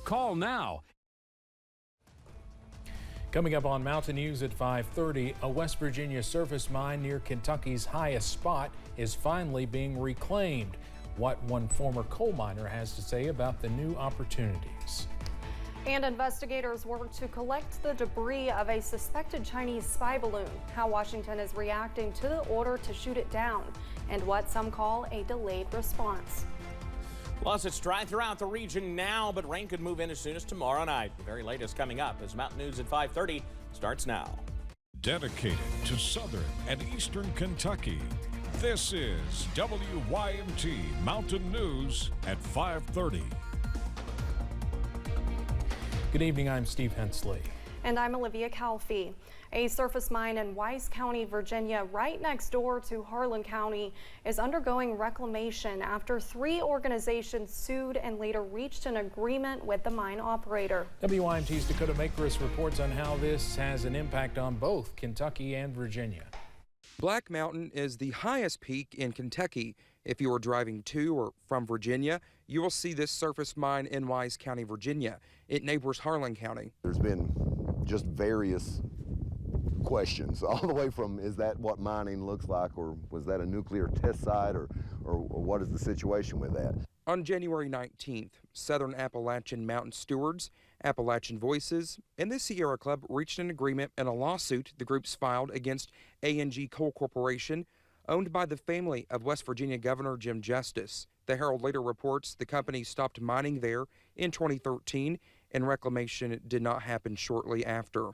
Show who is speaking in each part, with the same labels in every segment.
Speaker 1: Call now.
Speaker 2: Coming up on Mountain News at 5:30, a West Virginia surface mine near Kentucky's highest spot is finally being reclaimed. What one former coal miner has to say about the new opportunities.
Speaker 3: And investigators work to collect the debris of a suspected Chinese spy balloon. How Washington is reacting to the order to shoot it down, and what some call a delayed response.
Speaker 4: Plus, it's dry throughout the region now, but rain could move in as soon as tomorrow night. The very latest coming up as Mountain News at 5:30 starts now.
Speaker 5: Dedicated to southern and eastern Kentucky, this is WYMT Mountain News at 5:30.
Speaker 2: Good evening, I'm Steve Hensley.
Speaker 3: And I'm Olivia Calfee. A surface mine in Wise County, Virginia, right next door to Harlan County, is undergoing reclamation after 3 organizations sued and later reached an agreement with the mine operator.
Speaker 2: WYMT's Dakota Makris reports on how this has an impact on both Kentucky and Virginia.
Speaker 6: Black Mountain is the highest peak in Kentucky. If you are driving to or from Virginia, you will see this surface mine in Wise County, Virginia. It neighbors Harlan County.
Speaker 7: There's been just various questions, all the way from, is that what mining looks like, or was that a nuclear test site, or what is the situation with that?
Speaker 6: On January 19th, Southern Appalachian Mountain Stewards, Appalachian Voices, and the Sierra Club reached an agreement in a lawsuit the groups filed against A&G Coal Corporation, owned by the family of West Virginia Governor Jim Justice. The Herald later reports the company stopped mining there in 2013, and reclamation did not happen shortly after.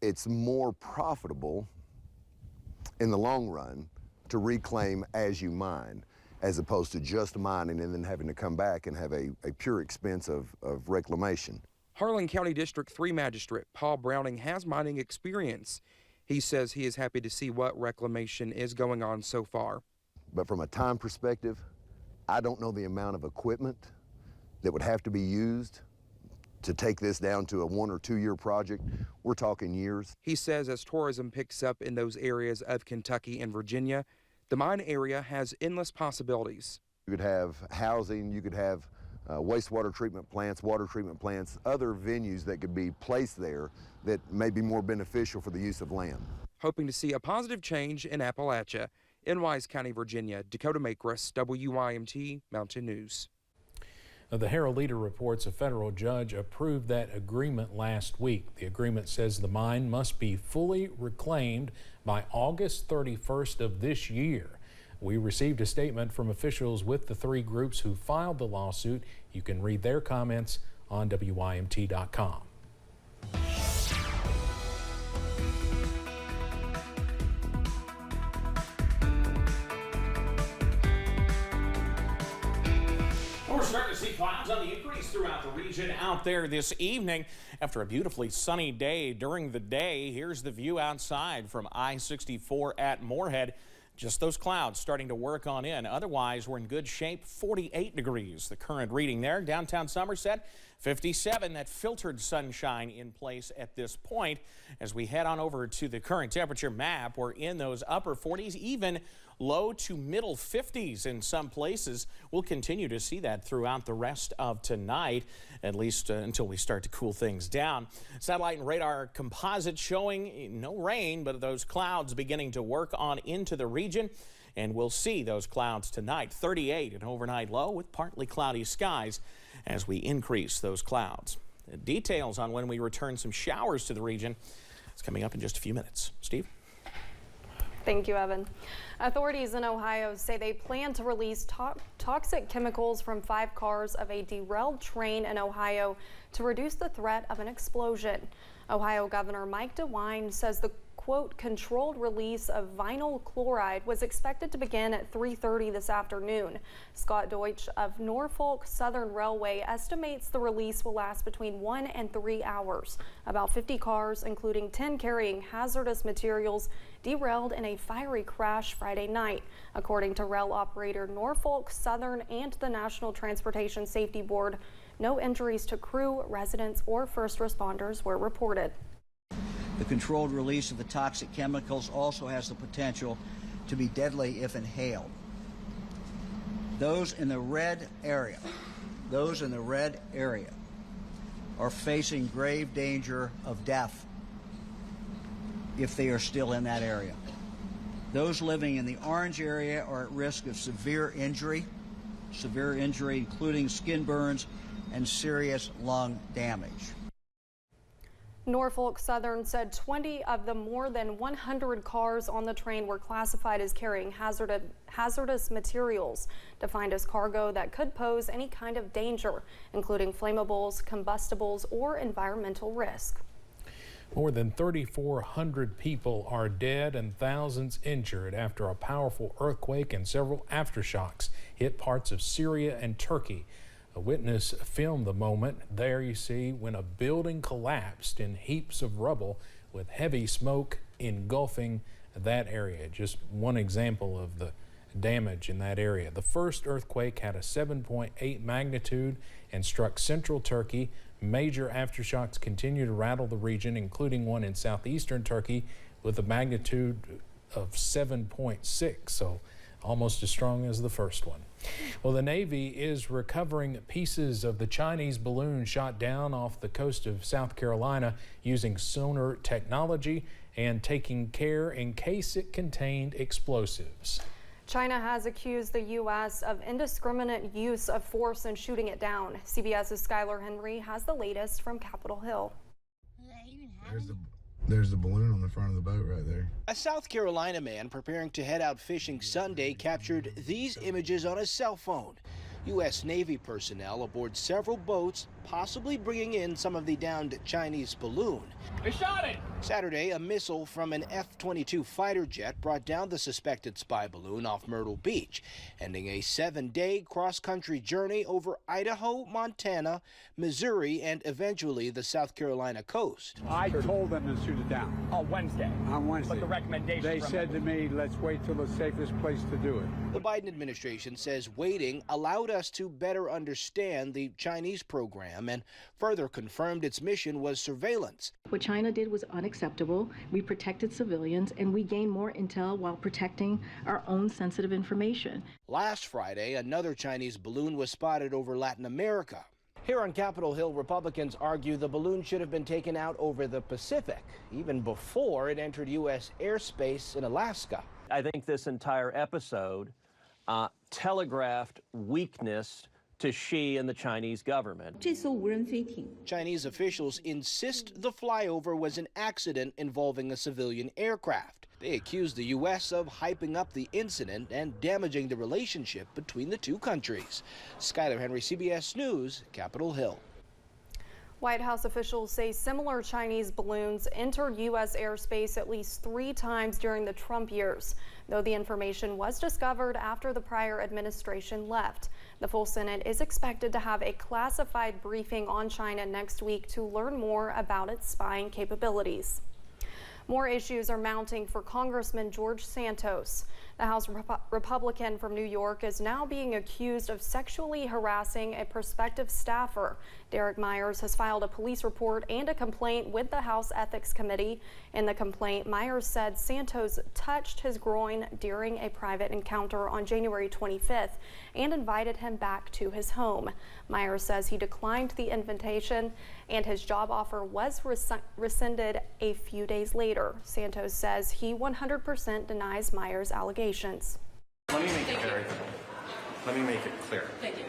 Speaker 7: It's more profitable in the long run to reclaim as you mine, as opposed to just mining and then having to come back and have a pure expense of reclamation.
Speaker 6: Harlan County District 3 Magistrate Paul Browning has mining experience. He says he is happy to see what reclamation is going on so far.
Speaker 7: But from a time perspective, I don't know the amount of equipment that would have to be used to take this down to a 1 or 2 year project. We're talking years.
Speaker 6: He says as tourism picks up in those areas of Kentucky and Virginia, the mine area has endless possibilities.
Speaker 7: You could have housing, you could have wastewater treatment plants, water treatment plants, other venues that could be placed there that may be more beneficial for the use of land.
Speaker 6: Hoping to see a positive change in Appalachia. In Wise County, Virginia, Dakota Makris, WYMT Mountain News.
Speaker 2: The Herald Leader reports a federal judge approved that agreement last week. The agreement says the mine must be fully reclaimed by August 31st of this year. We received a statement from officials with the 3 groups who filed the lawsuit. You can read their comments on WYMT.com.
Speaker 4: We're starting to see clouds on the increase throughout the region out there this evening. After a beautifully sunny day during the day, here's the view outside from I-64 at Moorhead. Just those clouds starting to work on in. Otherwise, we're in good shape. 48 degrees, the current reading there. Downtown Somerset, 57. That filtered sunshine in place at this point. As we head on over to the current temperature map, we're in those upper 40s, even low to middle 50s in some places. We'll continue to see that throughout the rest of tonight, at least until we start to cool things down. Satellite and radar composite showing no rain, but those clouds beginning to work on into the region. And we'll see those clouds tonight. 38 an overnight low with partly cloudy skies as we increase those clouds. Details on when we return some showers to the region is coming up in just a few minutes. Steve?
Speaker 3: Thank you, Evan. Authorities in Ohio say they plan to release toxic chemicals from 5 cars of a derailed train in Ohio to reduce the threat of an explosion. Ohio Governor Mike DeWine says the quote, controlled release of vinyl chloride was expected to begin at 3:30 this afternoon. Scott Deutsch of Norfolk Southern Railway estimates the release will last between 1 and 3 hours. About 50 cars, including 10 carrying hazardous materials, derailed in a fiery crash Friday night. According to rail operator Norfolk Southern and the National Transportation Safety Board, no injuries to crew, residents, or first responders were reported.
Speaker 8: The controlled release of the toxic chemicals also has the potential to be deadly if inhaled. Those in the red area are facing grave danger of death if they are still in that area. Those living in the orange area are at risk of severe injury including skin burns and serious lung damage.
Speaker 3: Norfolk Southern said 20 of the more than 100 cars on the train were classified as carrying hazardous materials, defined as cargo that could pose any kind of danger, including flammables, combustibles, or environmental risk.
Speaker 2: More than 3,400 people are dead and thousands injured after a powerful earthquake and several aftershocks hit parts of Syria and Turkey. A witness filmed the moment. There you see when a building collapsed in heaps of rubble with heavy smoke engulfing that area. Just one example of the damage in that area. The first earthquake had a 7.8 magnitude and struck central Turkey. Major aftershocks continue to rattle the region, including one in southeastern Turkey with a magnitude of 7.6, so almost as strong as the first one. Well, the Navy is recovering pieces of the Chinese balloon shot down off the coast of South Carolina using sonar technology and taking care in case it contained explosives.
Speaker 3: China has accused the U.S. of indiscriminate use of force in shooting it down. CBS's Skylar Henry has the latest from Capitol Hill.
Speaker 1: There's the balloon on the front of the boat right there.
Speaker 9: A South Carolina man preparing to head out fishing Sunday captured these images on his cell phone. U.S. Navy personnel aboard several boats, possibly bringing in some of the downed Chinese balloon.
Speaker 10: They shot it!
Speaker 9: Saturday, a missile from an F-22 fighter jet brought down the suspected spy balloon off Myrtle Beach, ending a 7-day cross-country journey over Idaho, Montana, Missouri, and eventually the South Carolina coast.
Speaker 10: I told them to shoot it down. On Wednesday. On Wednesday. But the recommendation
Speaker 11: They said to me, let's wait till the safest place to do it.
Speaker 9: The Biden administration says waiting allowed us to better understand the Chinese program and further confirmed its mission was surveillance.
Speaker 12: What China did was unacceptable. We protected civilians and we gained more intel while protecting our own sensitive information.
Speaker 9: Last Friday, another Chinese balloon was spotted over Latin America. Here on Capitol Hill, Republicans argue the balloon should have been taken out over the Pacific, even before it entered U.S. airspace in Alaska.
Speaker 13: I think this entire episode telegraphed weakness to Xi and the Chinese government.
Speaker 9: Chinese officials insist the flyover was an accident involving a civilian aircraft. They accuse the U.S. of hyping up the incident and damaging the relationship between the two countries. Skylar Henry, CBS News, Capitol Hill.
Speaker 3: White House officials say similar Chinese balloons entered U.S. airspace at least 3 times during the Trump years, though the information was discovered after the prior administration left. The full Senate is expected to have a classified briefing on China next week to learn more about its spying capabilities. More issues are mounting for Congressman George Santos. The House Republican from New York is now being accused of sexually harassing a prospective staffer. Derek Myers has filed a police report and a complaint with the House Ethics Committee. In the complaint, Myers said Santos touched his groin during a private encounter on January 25th and invited him back to his home. Myers says he declined the invitation and his job offer was rescinded a few days later. Santos says he 100% denies Myers' allegations.
Speaker 14: Let me make it clear.
Speaker 10: Thank you.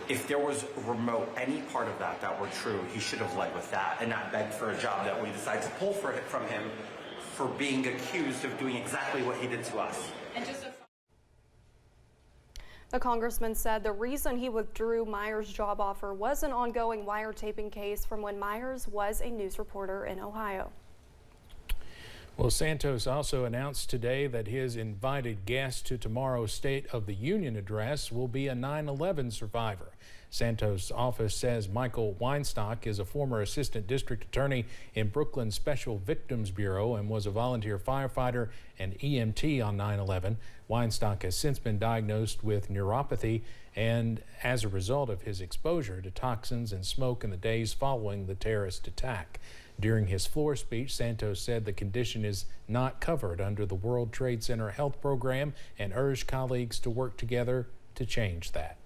Speaker 14: If there was remote, any part of that were true, he should have led with that and not begged for a job that we decided to pull from him for being accused of doing exactly what he did to us.
Speaker 3: The congressman said the reason he withdrew Myers' job offer was an ongoing wiretapping case from when Myers was a news reporter in Ohio.
Speaker 2: Well, Santos also announced today that his invited guest to tomorrow's State of the Union address will be a 9/11 survivor. Santos' office says Michael Weinstock is a former assistant district attorney in Brooklyn's Special Victims Bureau and was a volunteer firefighter and EMT on 9/11. Weinstock has since been diagnosed with neuropathy and as a result of his exposure to toxins and smoke in the days following the terrorist attack. During his floor speech, Santos said the condition is not covered under the World Trade Center health program and urged colleagues to work together to change that.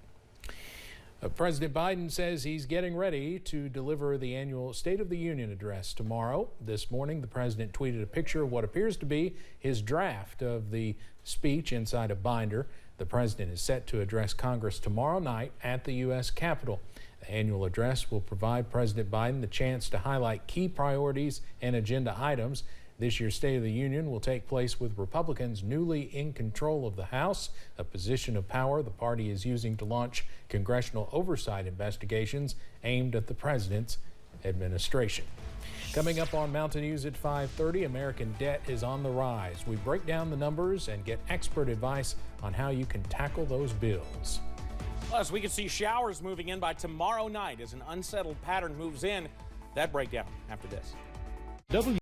Speaker 2: President Biden says he's getting ready to deliver the annual State of the Union address tomorrow. This morning, the president tweeted a picture of what appears to be his draft of the speech inside a binder. The president is set to address Congress tomorrow night at the U.S. Capitol. The annual address will provide President Biden the chance to highlight key priorities and agenda items. This year's State of the Union will take place with Republicans newly in control of the House, a position of power the party is using to launch congressional oversight investigations aimed at the president's administration. Coming up on Mountain News at 5:30, American debt is on the rise. We break down the numbers and get expert advice on how you can tackle those bills.
Speaker 4: Plus, we could see showers moving in by tomorrow night as an unsettled pattern moves in. That breakdown after this.